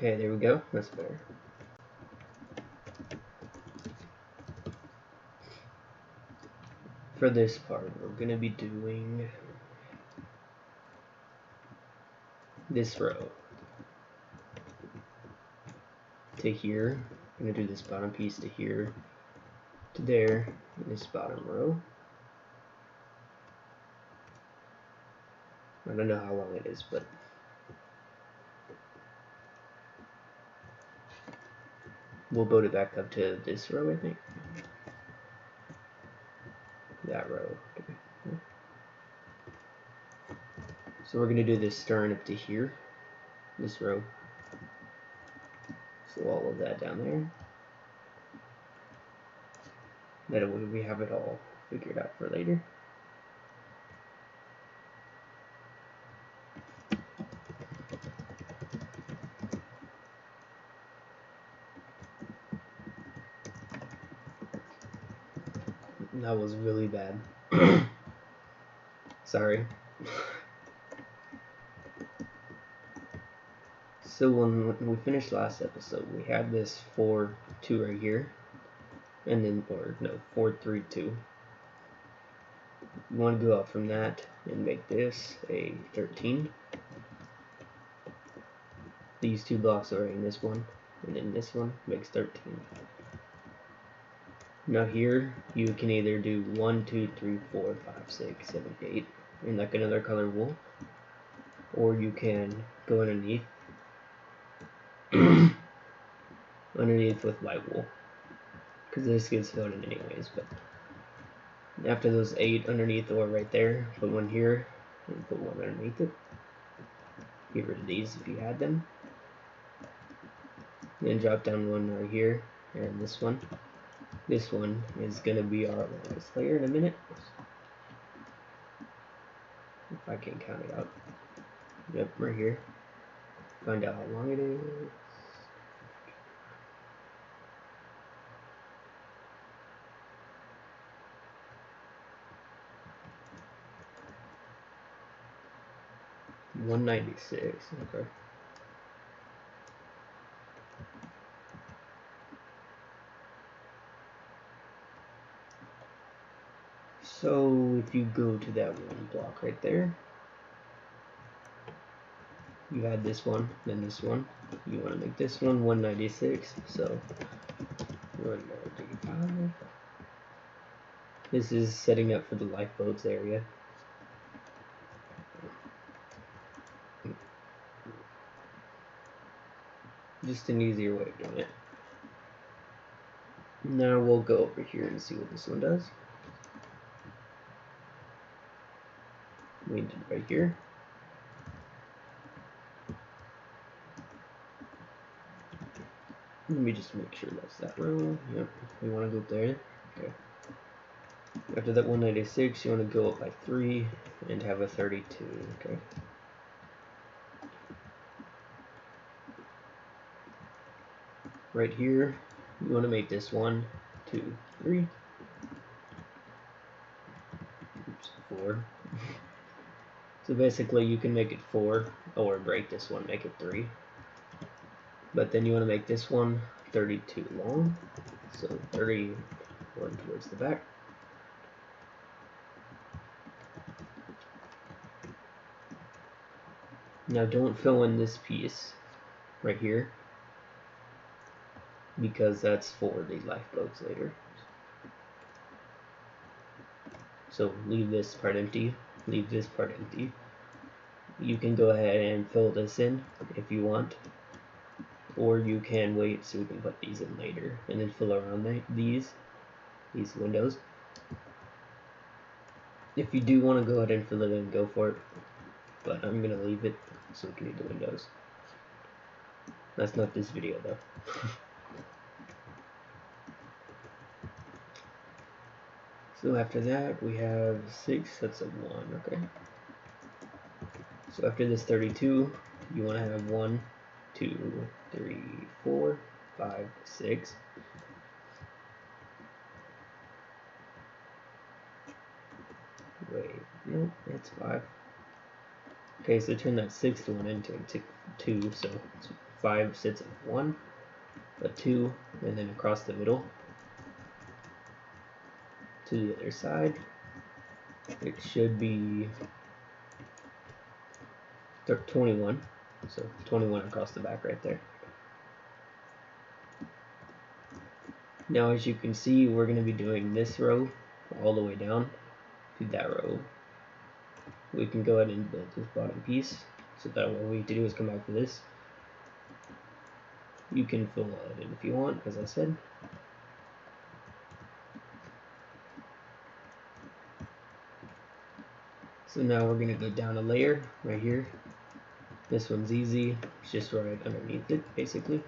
Okay, there we go. That's better. For this part, we're going to be doing this row to here. I'm going to do this bottom piece to here, to there, in this bottom row. I don't know how long it is, but we'll build it back up to this row, I think. That row. Okay. So we're going to do this starting up to here, this row. So all of that down there. That way we have it all figured out for later. That was really bad. Sorry. So when we finished last episode, we had this 4, 2 right here, and then, 4, 3, 2. You want to go out from that and make this a 13. These two blocks are in this one, and then this one makes 13. Now here, you can either do 1, 2, 3, 4, 5, 6, 7, 8, in like another color wool, or you can go underneath underneath with white wool, because this gets filled in anyways. But after those 8 underneath or right there, put one here and put one underneath it. Get rid of these if you had them. Then drop down one right here, and this one. This one is going to be our longest layer in a minute. If I can count it out. Yep, right here. Find out how long it is. $196. Okay. So if you go to that one block right there, you had this one, then this one. You want to make this one 196. So 195. This is setting up for the lifeboats area. Just an easier way of doing it. Now we'll go over here and see what this one does. We did right here. Let me just make sure that's that row. Yep, we want to go there. Okay. After that 196, you want to go up by 3 and have a 32. Okay. Right here, you want to make this 1, 2, 3. Oops, 4. So basically, you can make it 4 or break this one, make it 3. But then you want to make this one 32 long, so 31 towards the back. Now don't fill in this piece right here, because that's for the lifeboats later. So leave this part empty, leave this part empty. You can go ahead and fill this in if you want, or you can wait so we can put these in later and then fill around these windows. If you do want to go ahead and fill it in, go for it, but I'm going to leave it so we can do the windows. That's not this video though. So after that we have 6, that's a 1, okay. So after this 32, you want to have 1, 2, 3, 4, 5, 6. Wait, no, that's 5. Okay, so turn that 6th one into 2, so it's 5 sets of 1, a 2, and then across the middle to the other side. It should be 21, so 21 across the back right there. Now as you can see, we're going to be doing this row all the way down to that row. We can go ahead and build this bottom piece, so that what we need to do is come back to this. You can fill it in if you want, as I said. So now we're going to go down a layer right here. This one's easy, it's just right underneath it basically.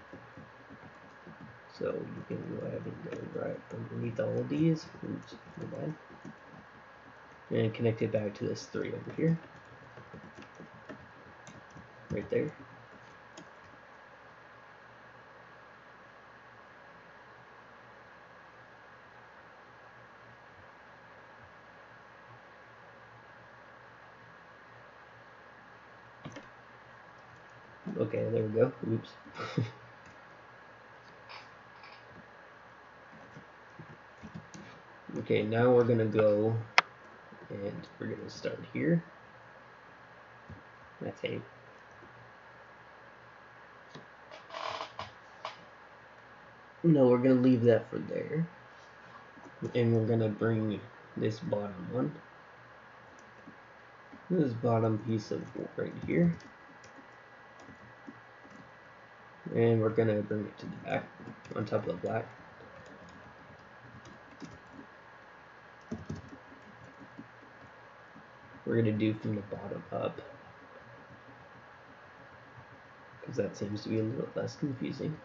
So you can go ahead and go right underneath all of these. Oops, my bad. And connect it back to this 3 over here. Right there. Okay, there we go. Oops. Okay, now we're gonna go and we're gonna start here. That's 8. No, we're gonna leave that for there. And we're gonna bring this bottom one. This bottom piece of right here. And we're gonna bring it to the back on top of the black. We're gonna do from the bottom up, because that seems to be a little less confusing.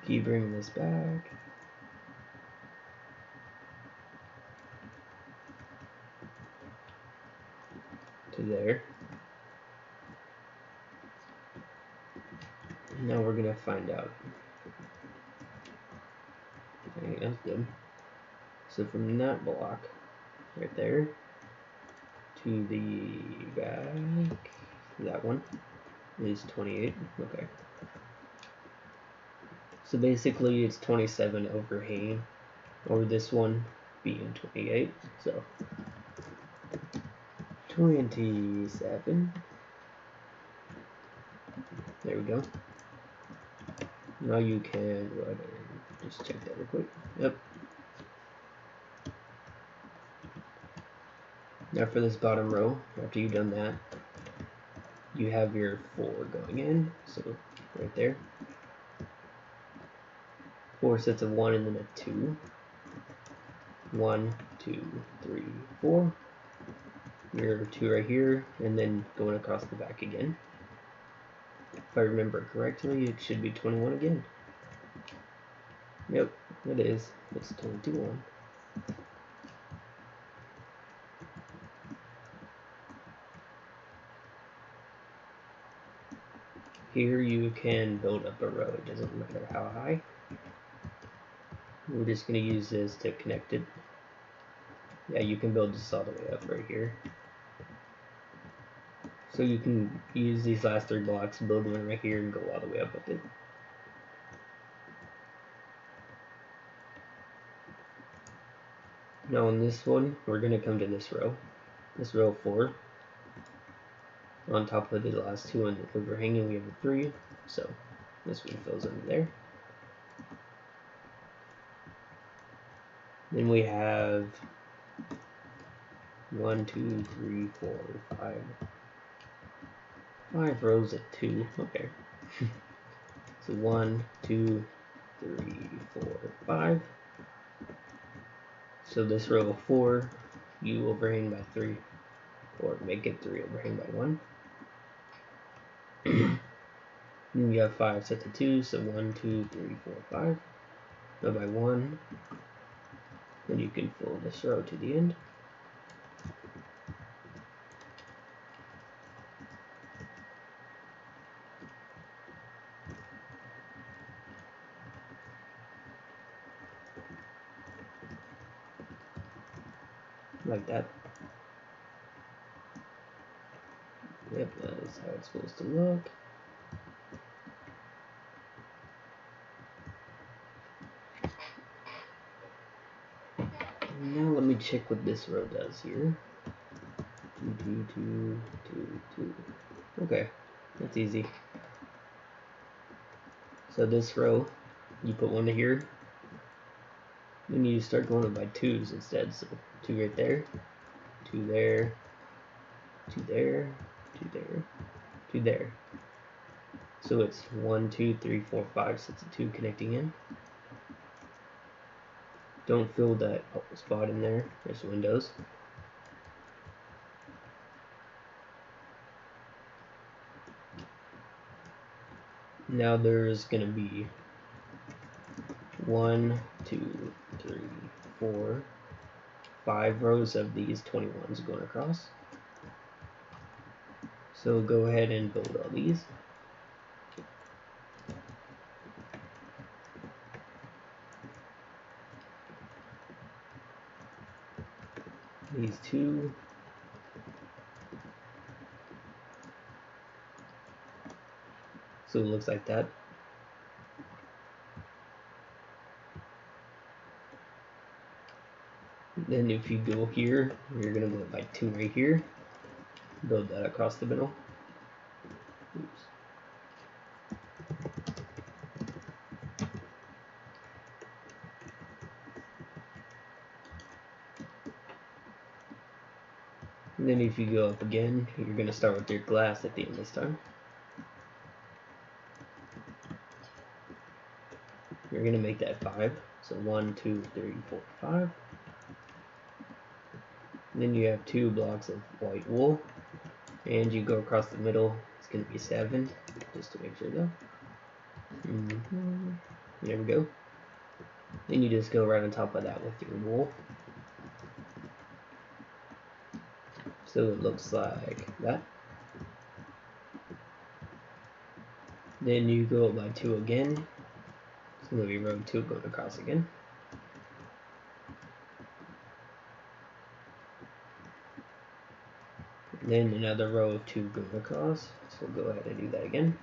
Keep bringing this back. To there. Now we're gonna find out. Okay, that's good. So from that block, right there, to the back, that one is 28. Okay. So basically it's 27 overhanging over this one being 28. So 27. There we go. Now you can go ahead and just check that real quick. Yep. Now for this bottom row, after you've done that, you have your 4 going in. So right there. 4 sets of 1 and then a 2. 1, 2, 3, 4. Your 2 right here, and then going across the back again. If I remember correctly, it should be 21 again. Yep, it is. It's 21. Here you can build up a row. It doesn't matter how high. We're just going to use this to connect it. Yeah, you can build this all the way up right here. So you can use these last 3 blocks, build one right here, and go all the way up with it. Now on this one, we're going to come to this row 4. On top of the last 2 on the overhanging, we have a 3. So this one fills under there. Then we have 1, 2, 3, 4, 5. 5 rows at 2. Okay. So 1, 2, 3, 4, 5. So this row of 4, you overhang by 3, or make it 3 overhang by 1. Then you have 5 sets of 2, so 1, 2, 3, 4, 5. Go by 1. Then you can fill this row to the end. like that. Yep, that's how it's supposed to look. Now let me check what this row does here. 2, 2, 2, 2, 2. Okay, that's easy. So this row, you put one here, then you start going up by 2s instead. So 2 right there, 2 there, 2 there, 2 there, 2 there. So it's 1, 2, 3, 4, 5 sets of 2 connecting in. Don't fill that spot in there. There's windows. Now there's gonna be 1, 2, 3, 4, 5 rows of these 21s going across. So go ahead and build all these. These 2. So it looks like that. Then if you go here, you're gonna go by 2 right here. Build that across the middle. Oops. And then if you go up again, you're gonna start with your glass at the end this time. You're gonna make that 5. So 1, 2, 3, 4, 5. And then you have 2 blocks of white wool. And you go across the middle, it's gonna be 7, just to make sure though. There we go. Then you just go right on top of that with your wool. So it looks like that. Then you go up by 2 again. It's going to be row 2 going across again. Then another row of 2 going across. So we'll go ahead and do that again.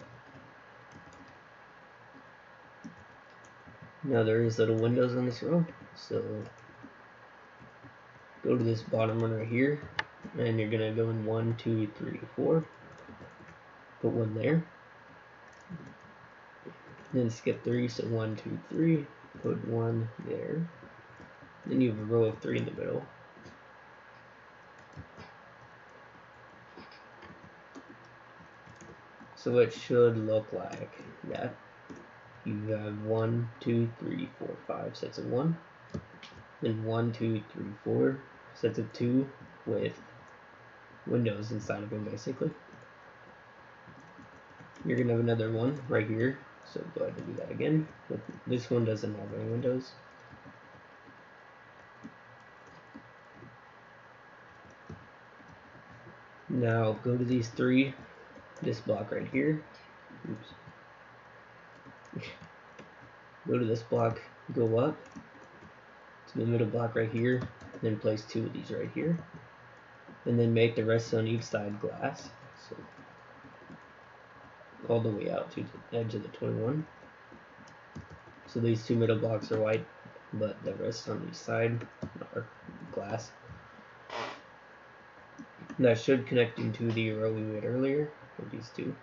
Now there is little windows on this row. So go to this bottom one right here. And you're going to go in 1, 2, 3, 4. Put 1 there. Then skip 3, so 1, 2, 3. Put 1 there. Then you have a row of 3 in the middle. So it should look like that. You have 1, 2, 3, 4, 5 sets of 1. Then 1, 2, 3, 4 sets of 2 with windows inside of them basically. You're going to have another one right here. So go ahead and do that again. But this one doesn't have any windows. Now go to these 3. This block right here. Oops. Go to this block, go up to the middle block right here, then place 2 of these right here, and then make the rest on each side glass, so all the way out to the edge of the 21. So these 2 middle blocks are white, but the rest on each side are glass. And that should connect into the row we made earlier with these 2.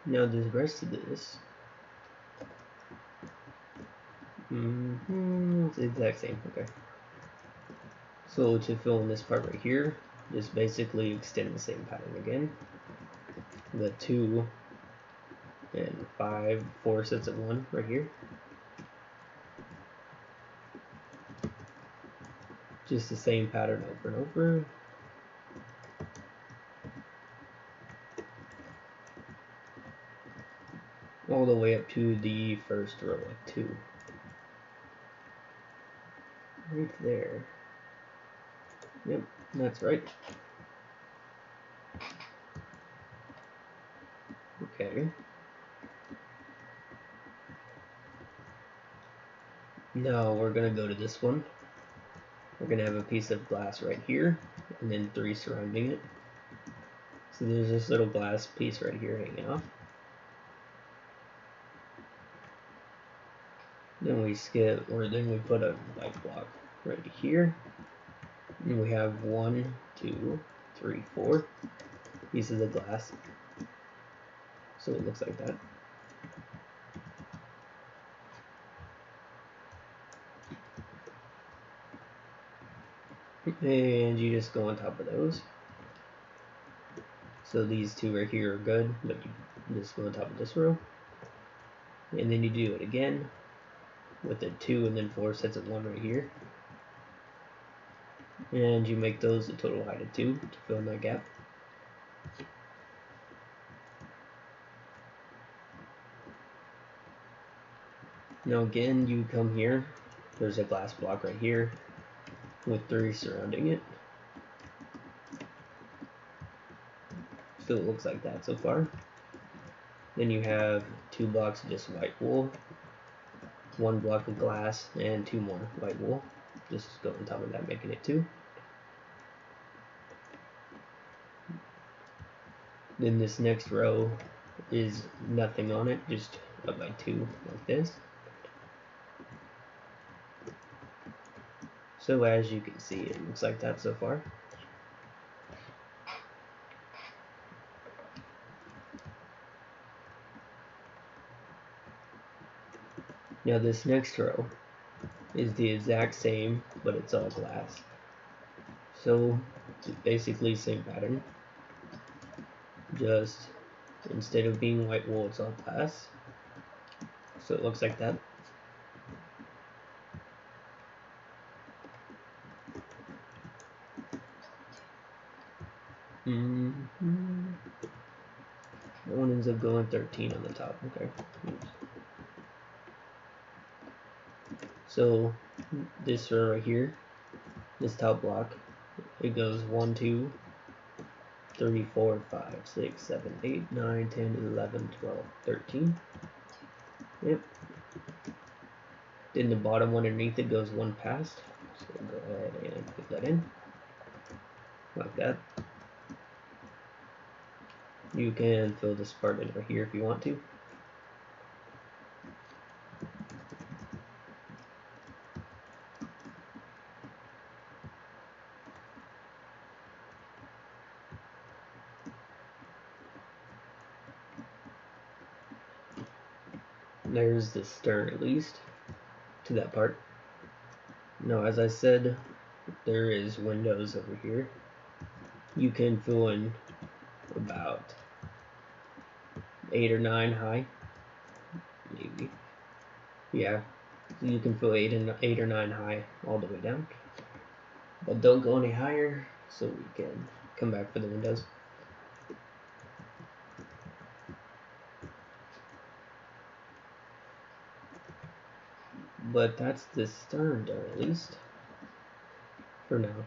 Now the rest of this, it's the exact same, okay. So to fill in this part right here, just basically extend the same pattern again. The 2 and 5, 4 sets of 1 right here. Just the same pattern over and over. All the way up to the first row of 2. Right there. Yep, that's right. Okay. Now we're going to go to this one. We're going to have a piece of glass right here, and then 3 surrounding it. So there's this little glass piece right here hanging off. Then we put a white block right here. And we have 1, 2, 3, 4 pieces of glass. So it looks like that. And you just go on top of those. So these 2 right here are good, but you just go on top of this row. And then you do it again with the 2 and then 4 sets of 1 right here. And you make those a total height of 2 to fill in that gap. Now again, you come here, there's a glass block right here with 3 surrounding it. So it looks like that so far. Then you have 2 blocks of just white wool, 1 block of glass, and 2 more white wool. Just go on top of that, making it 2. Then this next row is nothing on it, just up by 2 like this. So as you can see, it looks like that so far. Now this next row is the exact same, but it's all glass. So it's basically same pattern. Just instead of being white wool, it's all glass. So it looks like that. That one ends up going 13 on the top. Okay. Oops. So this row right here, this top block, it goes 1, 2, 3, 4, 5, 6, 7, 8, 9, 10, 11, 12, 13. Yep. Then the bottom one underneath it goes 1 past. So we'll go ahead and put that in. Like that. You can fill this part in right here if you want to. There's the stern at least to that part. Now as I said, there is windows over here. You can fill in about 8 or 9 high, maybe. Yeah, you can fill 8 or 9 high all the way down, but don't go any higher so we can come back for the windows. But that's the stern done at least for now.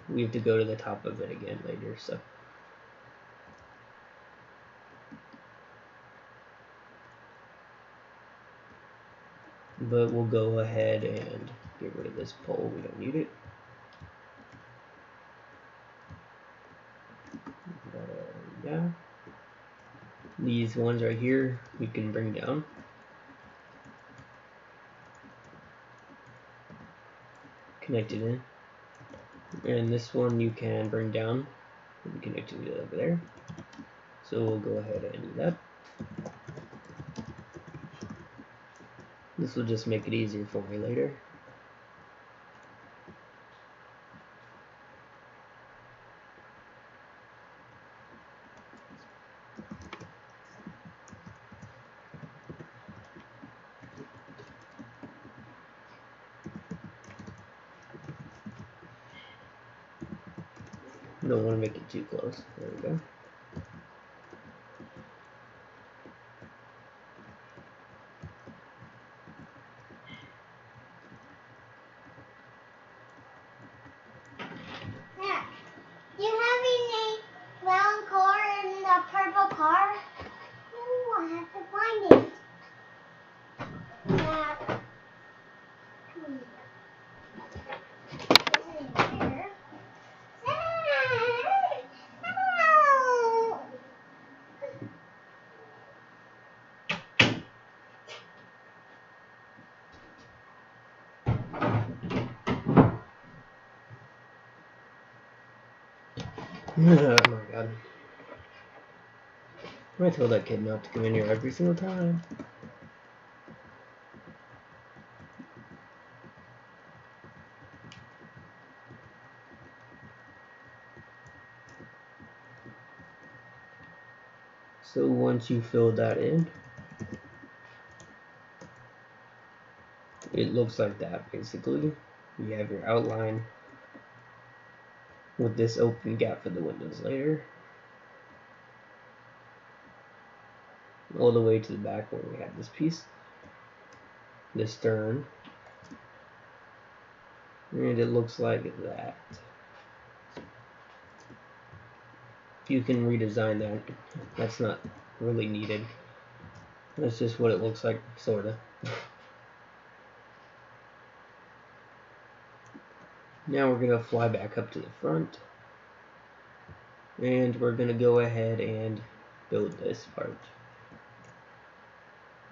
We have to go to the top of it again later, so. But we'll go ahead and get rid of this pole, we don't need it. Yeah. These ones right here, we can bring down. Connect it in. And this one you can bring down and connect it over there. So we'll go ahead and do that. This will just make it easier for me later. Don't want to make it too close. There we go. Yeah. Do you have a brown car and a purple car? No, I have to find it. Yeah. Oh my god. I told that kid not to come in here every single time. So once you fill that in, it looks like that basically. You have your outline with this open gap for the windows later. All the way to the back where we have this piece. The stern. And it looks like that. You can redesign that. That's not really needed. That's just what it looks like, sorta. Now we're gonna fly back up to the front. And we're gonna go ahead and build this part.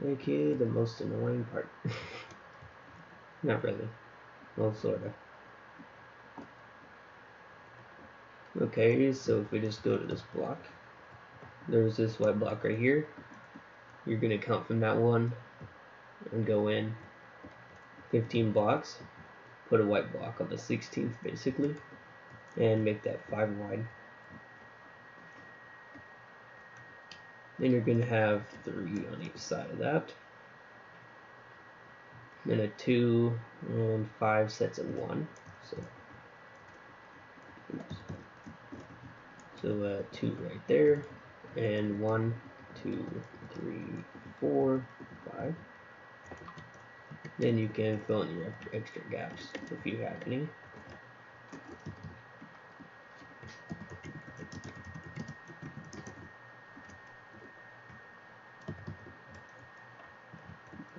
Okay, the most annoying part. Not really. Well, sorta. Okay, so if we just go to this block, there's this white block right here. You're gonna count from that one and go in 15 blocks. Put a white block on the 16th basically, and make that 5 wide. Then you're gonna have 3 on each side of that. Then a 2 and 5 sets of 1. So 2 right there, and 1, 2, 3, 4, 5. Then you can fill in your extra gaps if you have any.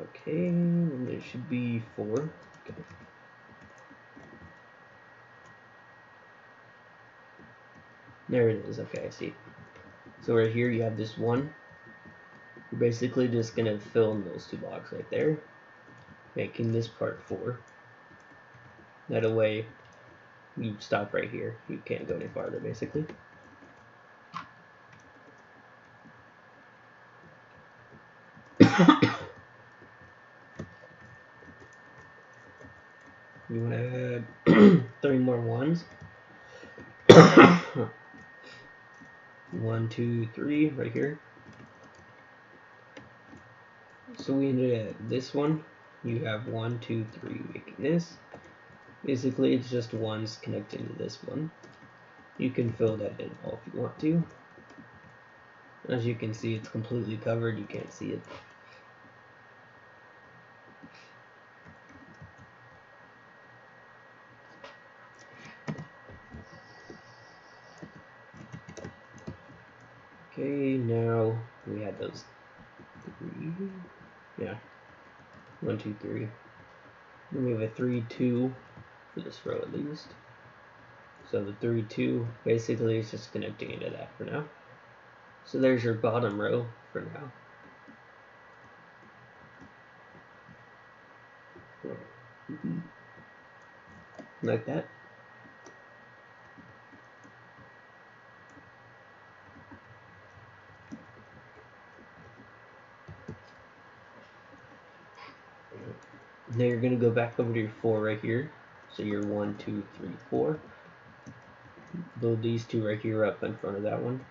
Okay, and there should be 4. Okay. There it is. Okay, I see. So right here you have this 1. You're basically just gonna fill in those 2 blocks right there, making this part 4. That way you stop right here. You can't go any farther basically. You want to add 3 more 1s. 1, 2, 3 right here. So we ended at this one. You have 1, 2, 3 making this. Basically, it's just 1s connecting to this one. You can fill that in all if you want to. As you can see, it's completely covered. You can't see it. Okay, now we had those 3. Yeah. 1, 2, 3. Then we have a 3, 2 for this row at least. So the 3, 2 basically is just connecting into that for now. So there's your bottom row for now. Like that. Now you're going to go back over to your 4 right here. So you're 1, 2, 3, 4. Build these 2 right here up in front of that one.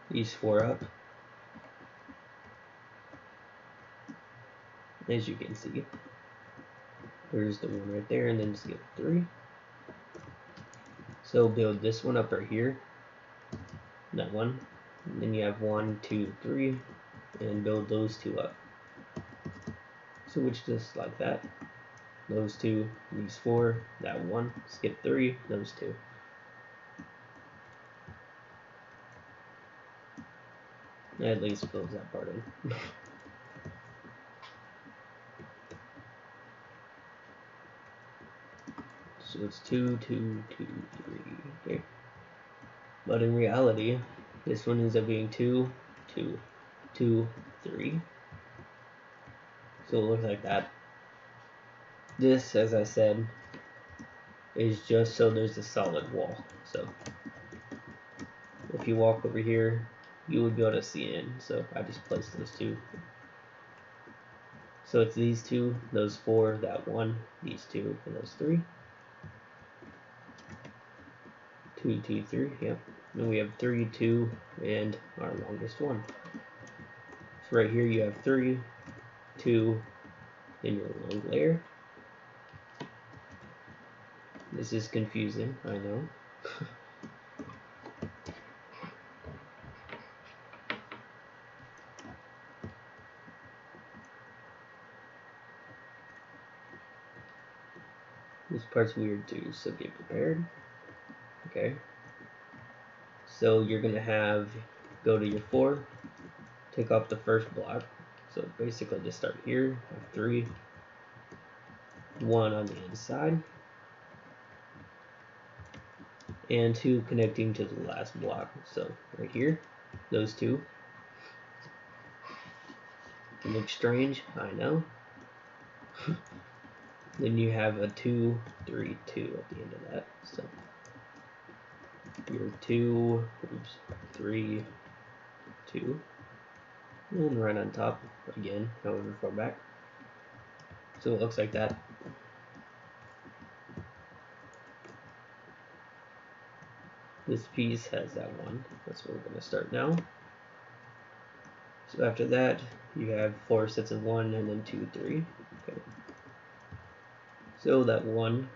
These 4 up. As you can see, there's the 1 right there, and then skip 3. So build this one up right here. That one. And then you have 1, 2, 3, and build those 2 up. So which just like that. Those 2, these 4, that 1, skip 3, those 2. At least fills that part in. So it's 2, 2, 2, 3. Okay. But in reality, this one ends up being 2, 2, 2, 3. So it looks like that. This, as I said, is just so there's a solid wall. So if you walk over here, you would be able to see in. So I just placed those two. So it's these two, those four, that one, these two, and those three. 2, 2, 3, yep. And we have 3, 2, and our longest one. So right here you have 3, 2, in your long layer. This is confusing, I know. This part's weird too, so get prepared. Okay. So you're gonna go to your 4, take off the first block. So basically just start here, have 3, 1 on the inside, and 2 connecting to the last block. So right here, those two. It looks strange, I know. Then you have a 2, 3, 2 at the end of that. So your 2, 3, 2, and right on top again, however far back. So it looks like that. This piece has that one. That's where we're going to start now. So after that, you have 4 sets of 1 and then 2, 3. Okay. So that 1,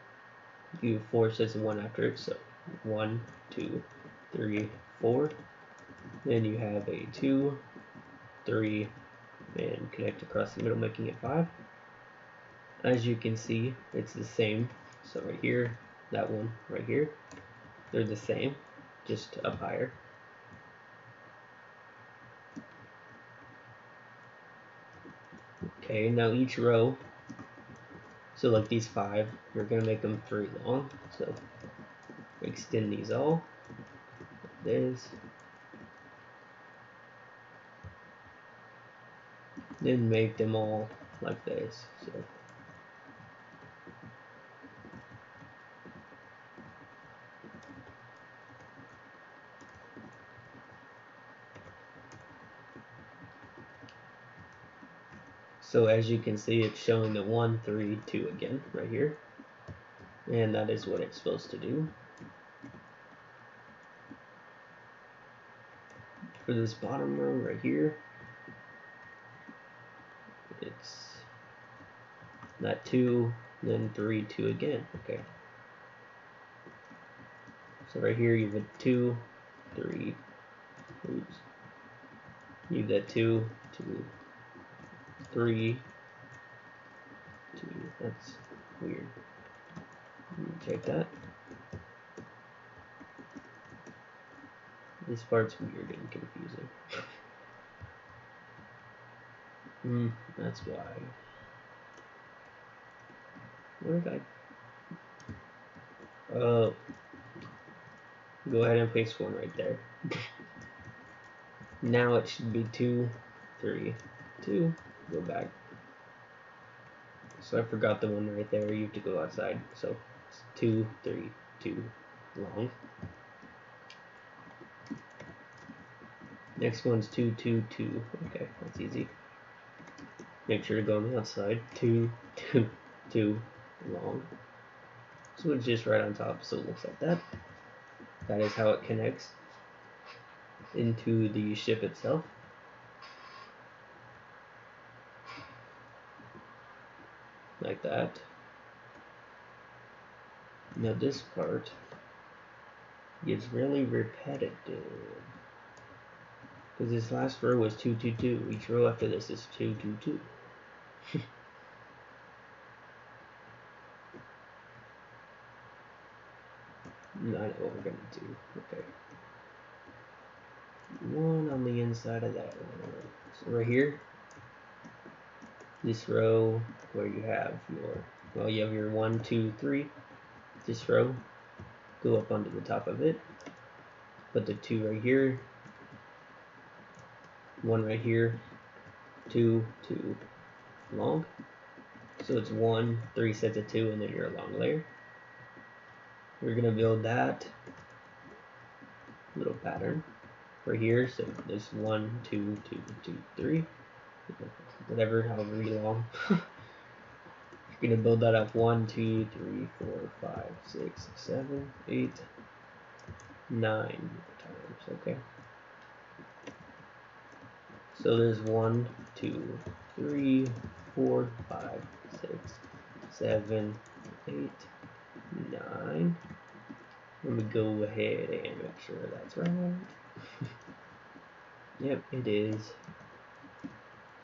you have 4 sets of 1 after it. So 1, 2, 3, 4. Then you have a 2, 3, and connect across the middle, making it 5. As you can see, it's the same. So right here, that one right here, they're the same, just up higher. Okay, now each row, so like these 5, you're gonna make them 3 long. So extend these all like this. Then make them all like this. So as you can see, it's showing the 1, 3, 2 again right here, and that is what it's supposed to do. For this bottom row right here, it's that 2, then 3, 2 again. Okay. So right here you have a 2, 3, oops. You have that 2, 2, 3, 2. That's weird. Check that. This part's weird and confusing. That's why. Where did I? Oh. Go ahead and paste one right there. Now it should be 2, 3, 2. Go back. So I forgot the one right there. You have to go outside. So it's 2, 3, 2 long. Next one's 2, 2, 2. Okay, that's easy. Make sure to go on the outside. 2, 2, 2 long. So it's just right on top, so it looks like that. That is how it connects into the ship itself. Like that. Now this part gets really repetitive. Because this last row was 2, 2, 2. Each row after this is 2, 2, 2. I know what we're going to do. Okay. One on the inside of that one. So right here, this row where you have your 1, 2, 3. This row, go up onto the top of it. Put the 2 right here. 1 right here. 2, 2 long. So it's 1, 3 sets of 2, and then your long layer. We're going to build that little pattern for here. So there's 1, 2, 2, 2, 3, whatever, however long. You're gonna build that up 1, 2, 3, 4, 5, 6, 7, 8, 9 times. Okay. So there's 1, 2, 3, 4, 5, 6, 7, 8, 9. Let me go ahead and make sure that's right. Yep, it is.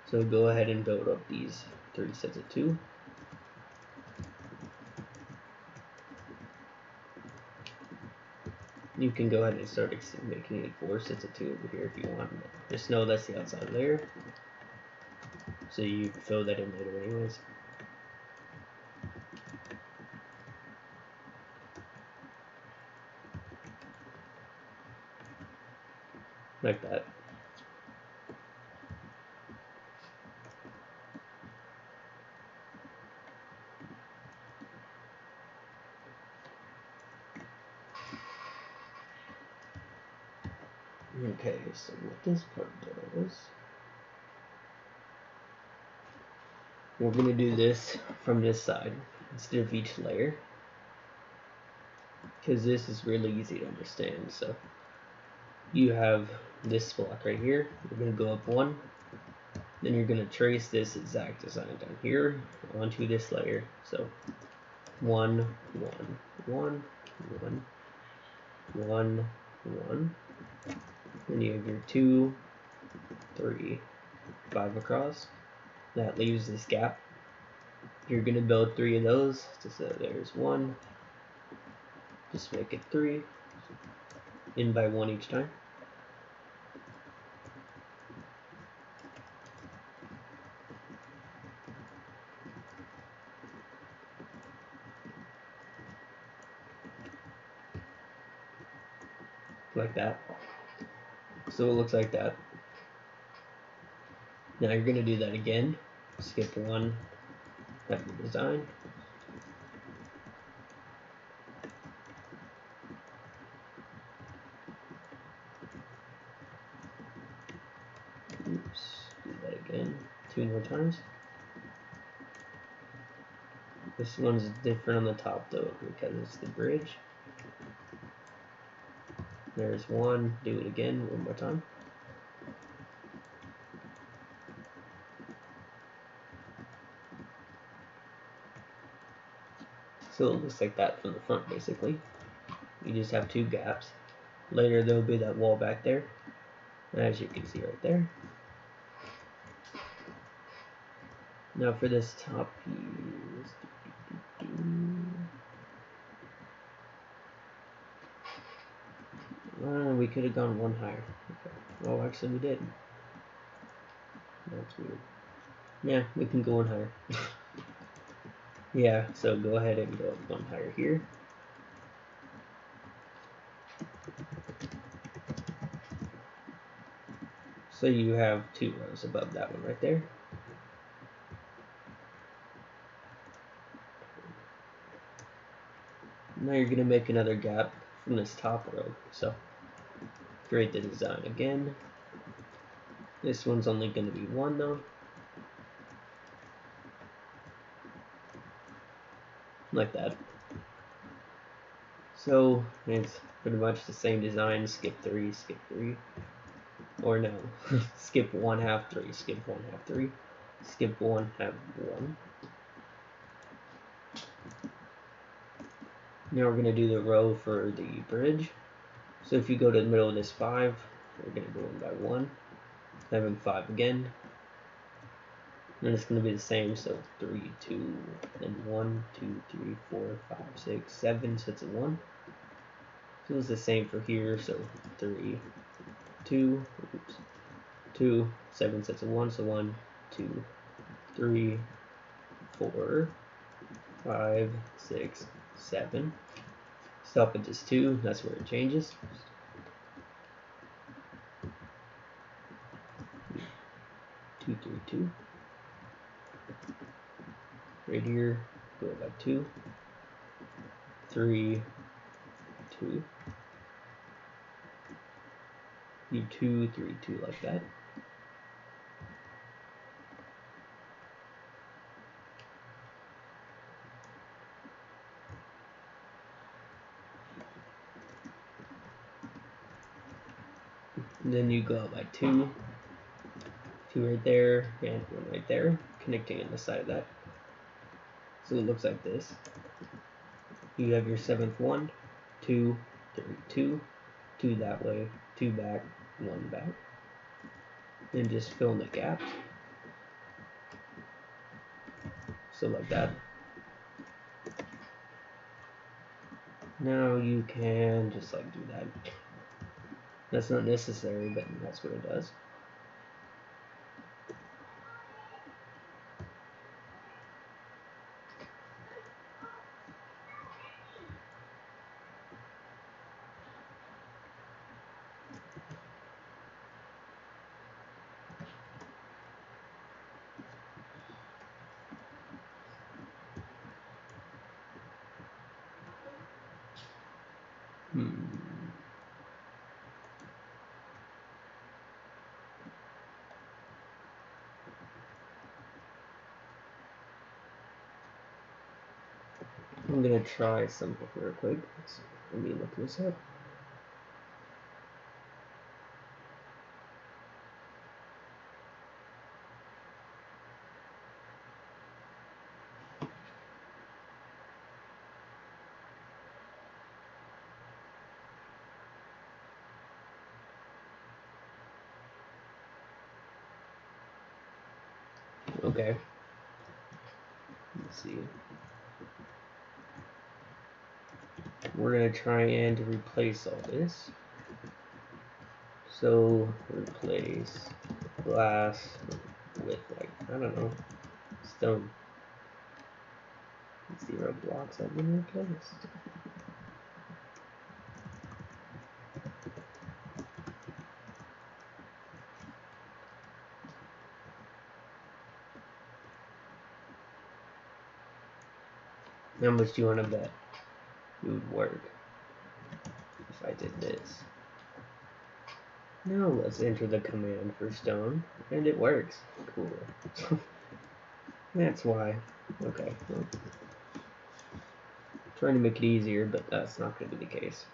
So go ahead and build up these 3 sets of 2. You can go ahead and start making it 4 sets of 2 over here if you want. Just know that's the outside layer. So you fill that in later anyways. Like that. Okay, so what this part does, we're going to do this from this side instead of each layer, because this is really easy to understand. So you have this block right here, you're going to go up 1, then you're going to trace this exact design down here onto this layer. So 1, 1, 1, 1, 1, 1, then you have your 2, 3, 5 across. That leaves this gap. You're going to build 3 of those. So there's 1. Just make it 3. In by 1 each time. Like that. So it looks like that. Now you're going to do that again. Skip 1. Have your design. Oops. Do that again 2 more times. This one's different on the top though because it's the bridge. There's 1. Do it again 1 more time. So it looks like that from the front basically. You just have 2 gaps. Later there'll be that wall back there, as you can see right there. Now for this top piece, we could have gone 1 higher. Okay. Oh, actually we did. That's weird. Yeah, we can go 1 higher. Yeah, so go ahead and go up 1 higher here. So you have 2 rows above that one right there. Now you're going to make another gap from this top row. So create the design again. This one's only going to be 1 though. Like that. So it's pretty much the same design. Skip 3, skip 3. Or no, skip 1 half 3, skip 1 half 3, skip 1 half 1. Now we're going to do the row for the bridge. So if you go to the middle of this 5, we're going to go in by 1, having 5 again. And it's going to be the same, so 3, 2, then 1, 2, 3, 4, 5, 6, 7 sets of 1. So it's the same for here, so 3, 2, oops, 2, 7 sets of 1, so 1, 2, 3, 4, 5, 6, 7. Stop at this 2, that's where it changes. 2, 3, 2. Right here, go by 2, 3, 2. Need 2, 3, 2 like that. And then you go out by 2, 2 right there, and 1 right there, connecting on the side of that. So it looks like this. You have your 7th 1, 2, 3, 2, 2 that way, 2 back, 1 back. Then just fill in the gaps. So like that. Now you can just like do that. That's not necessary, but that's what it does. I'm gonna try something real quick. Let me look this up. Okay. Let's see. We're gonna try and replace all this. So replace glass with like, I don't know, stone. 0 blocks have been replaced. How much do you want to bet it would work if I did this? Now let's enter the command for stone, and it works. Cool. That's why. Okay. Well, trying to make it easier, but that's not going to be the case.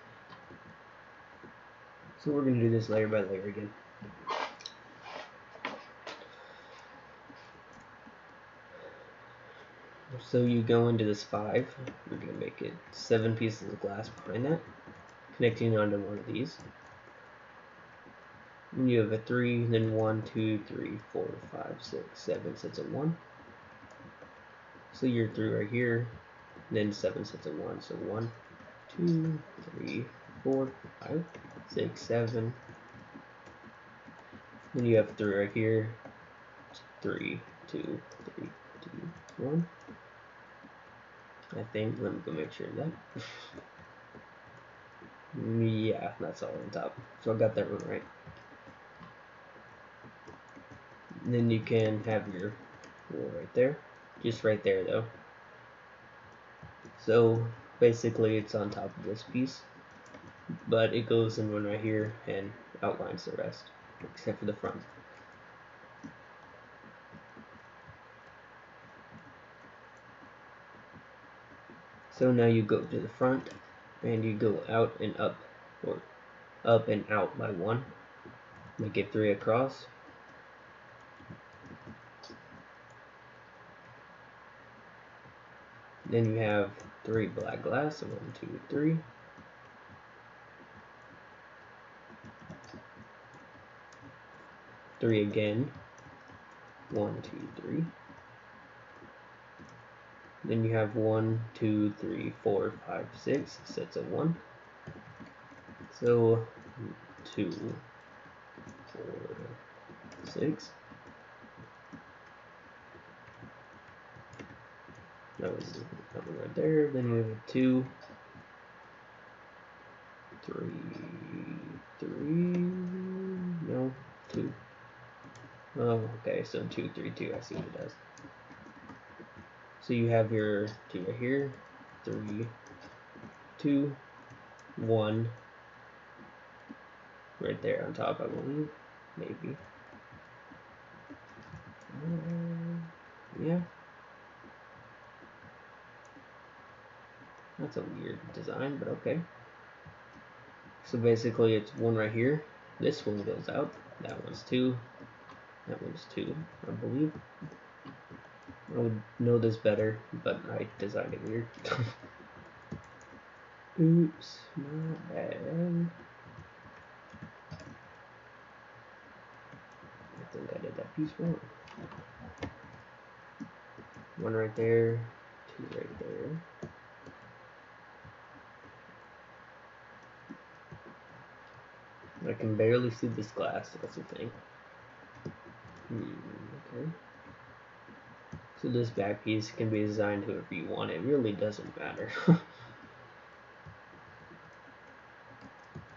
So we're going to do this layer by layer again. So you go into this 5, we're going to make it 7 pieces of glass behind that, connecting onto one of these. And you have a 3, then 1, 2, 3, 4, 5, 6, 7 sets of 1. So you're through right here, then 7 sets of 1. So 1, 2, 3, 4, 5, 6, 7. Then you have 3 right here, 3, 2, 3, 2, 1. I think, let me go make sure of that. Yeah, that's all on top. So I got that one right. And then you can have your wall right there. Just right there though. So basically it's on top of this piece. But it goes in one right here and outlines the rest. Except for the front. So now you go to the front and you go out and up, or up and out by 1. Make it 3 across. Then you have 3 black glass, 1, 2, 3. Three again. 1, 2, 3. Then you have 1, 2, 3, 4, 5, 6 sets of 1. So 2, 4, 6. That was right there. Then we have 2, 3, 3. No, 2. Oh, okay. So 2, 3, 2. I see what it does. So you have your 2 right here. 3, 2, 1. right there on top, I believe. Maybe. Yeah. That's a weird design, but okay. So basically it's one right here. This one goes out. That one's 2. That one's 2, I believe. I would know this better, but I designed it weird. Oops, my bad. I think I did that piece wrong. 1 right there, 2 right there. I can barely see this glass, that's the thing. Okay. So this back piece can be designed however you want. It really doesn't matter.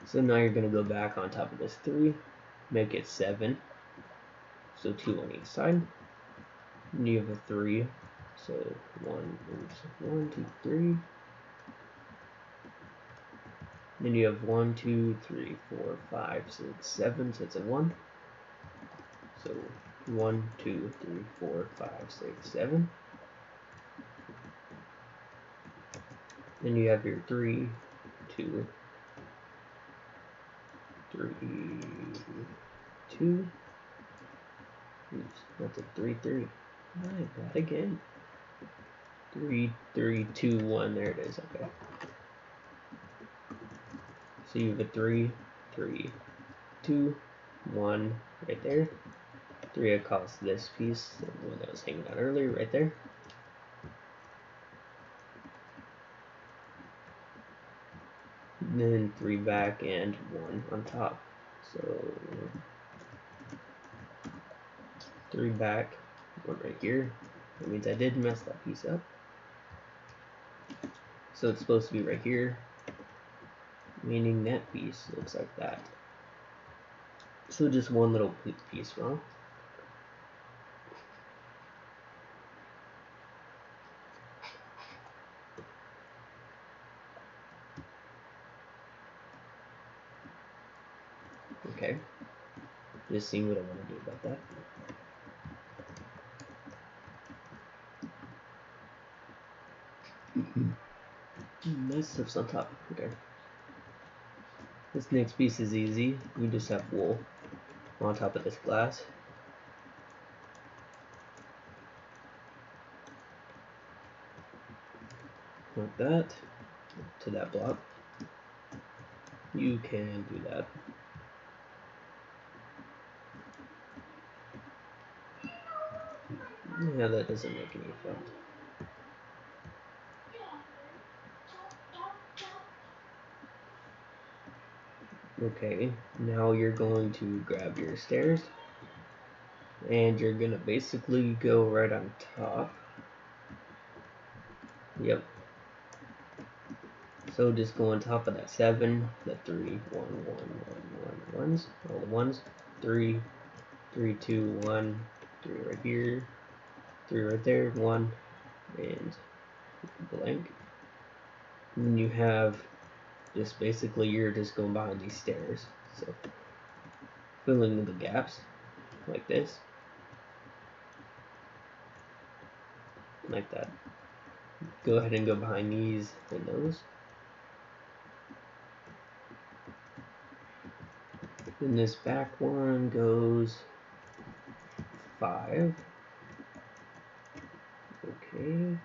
So now you're going to go back on top of this 3, make it 7. So 2 on each side. And you have a 3. So 1, 2, 3. Then you have 1, 2, 3, 4, 5, 6, 7. So it's a 1. So 1, 2, 3, 4, 5, 6, 7. Then you have your 3, 2, 3, 2. Oops, that's a 3, 3. My bad again. 3, 3, 2, 1. There it is. Okay. So you have a 3, 3, 2, 1 right there. 3 across this piece, the one that was hanging out earlier, right there. And then 3 back and 1 on top. So 3 back, 1 right here. That means I did mess that piece up. So it's supposed to be right here, meaning that piece looks like that. So just one little piece wrong. Okay. Just seeing what I want to do about that. Nice stuff's on top. Okay. This next piece is easy. We just have wool on top of this glass. Like that. To that block. You can do that. Yeah, that doesn't make any effect. Okay, now you're going to grab your stairs and you're gonna basically go right on top. Yep. So just go on top of that 7, the 3, 1, 1, 1, 1, 1s, all the 1s, 3, 3, 2, 1, 3 right here, 3 right there, 1, and blank. And then you have just basically you're just going behind these stairs. So filling in the gaps like this. Like that. Go ahead and go behind these and those. Then this back one goes 5. Okay.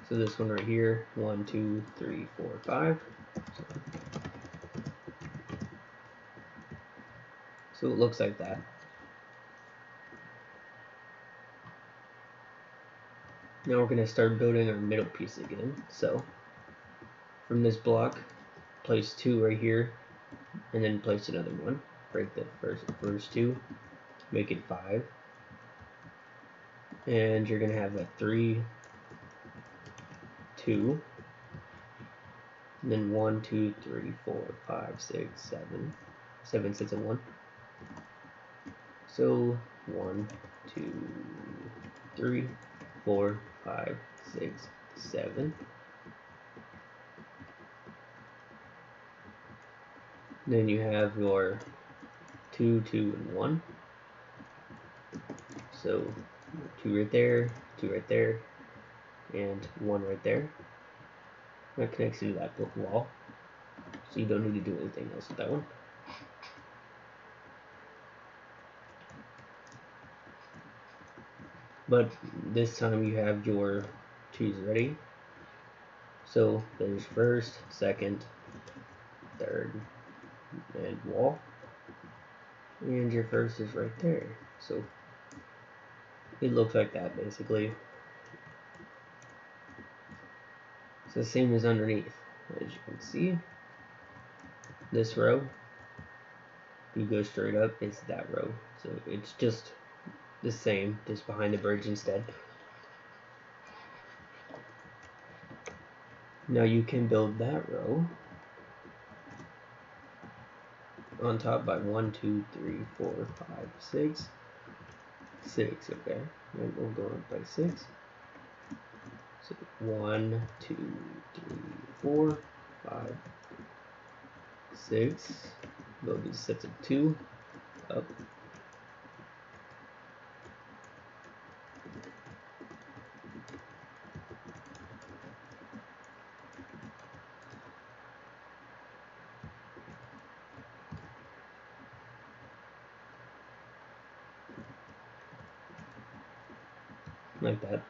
So this one right here, 1, 2, 3, 4, 5. So it looks like that. Now we're going to start building our middle piece again. So from this block, place 2 right here, and then place another one. Break the first 2, make it 5. And you're going to have a 3, 2, and then 1, 2, 3, 4, 5, 6, 7. 7 sets of 1. So 1, 2, 3, 4, 5, 6, 7. Then you have your 2, 2, and 1. So 2 right there, 2 right there, and 1 right there. That connects to that wall. So you don't need to do anything else with that one. But this time you have your 2's ready. So there's first, second, third, and wall. And your first is right there. So it looks like that basically. It's the same as underneath. As you can see, this row, you go straight up, it's that row. So it's just the same, just behind the bridge instead. Now you can build that row on top by 1, 2, 3, 4, 5, 6. 6, okay. And we'll go up by 6. So 1, 2, 3, 4, 5, 6. Build these sets of 2 up. Like that.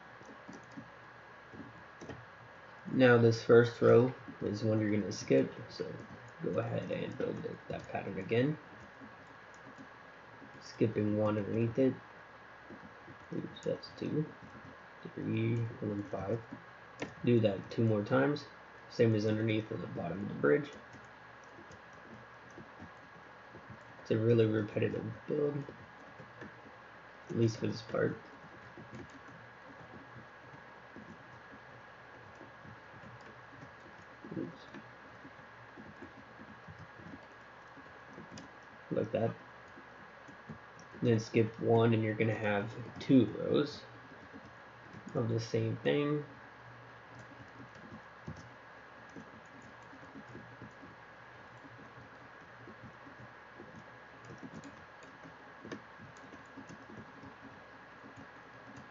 Now this first row is one you're going to skip, so go ahead and build that pattern again. Skipping 1 underneath it. Oops, that's 2, 3, and then 5. Do that 2 more times, same as underneath at the bottom of the bridge. It's a really repetitive build, at least for this part. Oops. Like that. Then skip 1 and you're going to have 2 rows of the same thing.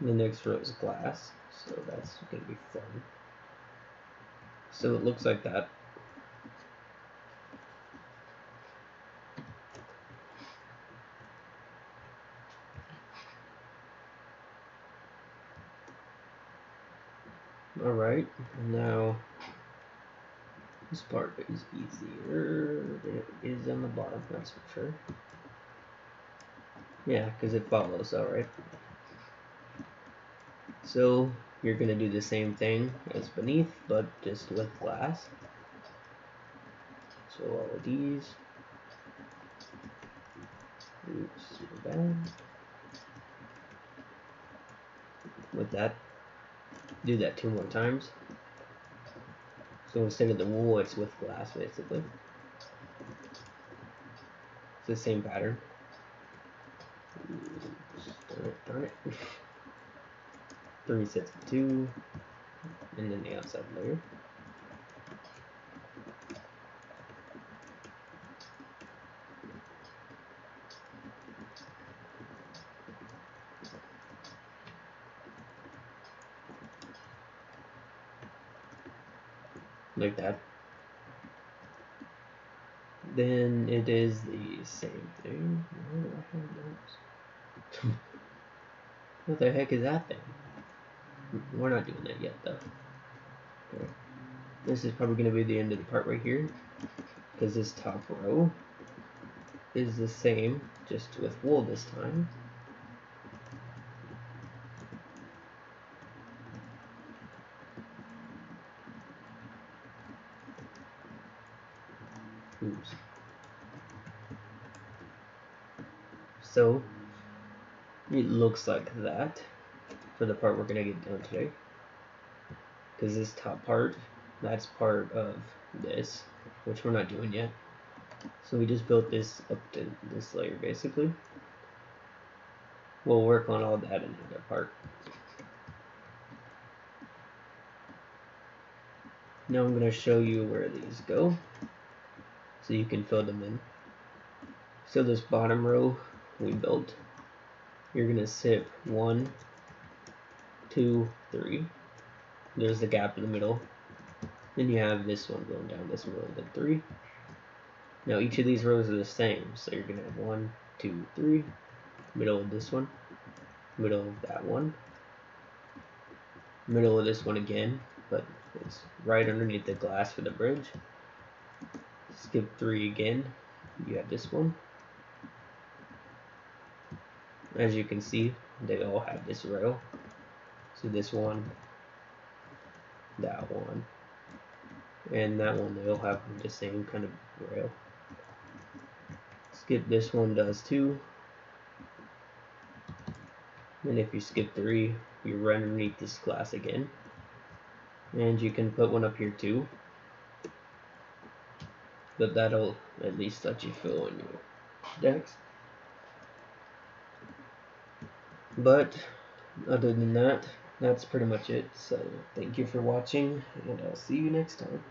The next row is glass, so that's going to be fun. So it looks like that. Alright, now this part is easier than it is on the bottom, that's for sure. Yeah, because it follows, alright. So you're going to do the same thing as beneath, but just with glass. So all of these. Oops, my bad. With that, do that 2 more times. So instead of the wool, it's with glass, basically. It's the same pattern. Darn it. 3 sets of 2, and then the outside layer. Like that. Then it is the same thing. Where do I have those? What the heck is that thing? We're not doing that yet, though. Okay. This is probably going to be the end of the part right here, because this top row is the same, just with wool this time. Oops. So it looks like that for the part we're going to get done today. Because this top part, that's part of this, which we're not doing yet. So we just built this up to this layer basically. We'll work on all that in the other part. Now I'm going to show you where these go. so you can fill them in. So this bottom row we built, you're gonna skip 1, 2, 3. There's the gap in the middle. Then you have this one going down this middle, then 3. Now each of these rows are the same, so you're gonna have 1, 2, 3, middle of this one, middle of that one, middle of this one again, but it's right underneath the glass for the bridge. Skip 3 again, you have this one. As you can see, they all have this rail. So this one, that one, and that one, they all have the same kind of rail. Skip this one does too. And if you skip 3, you're right underneath this glass again. And you can put one up here too. But that'll at least let you fill in your decks. But other than that, that's pretty much it. So thank you for watching, and I'll see you next time.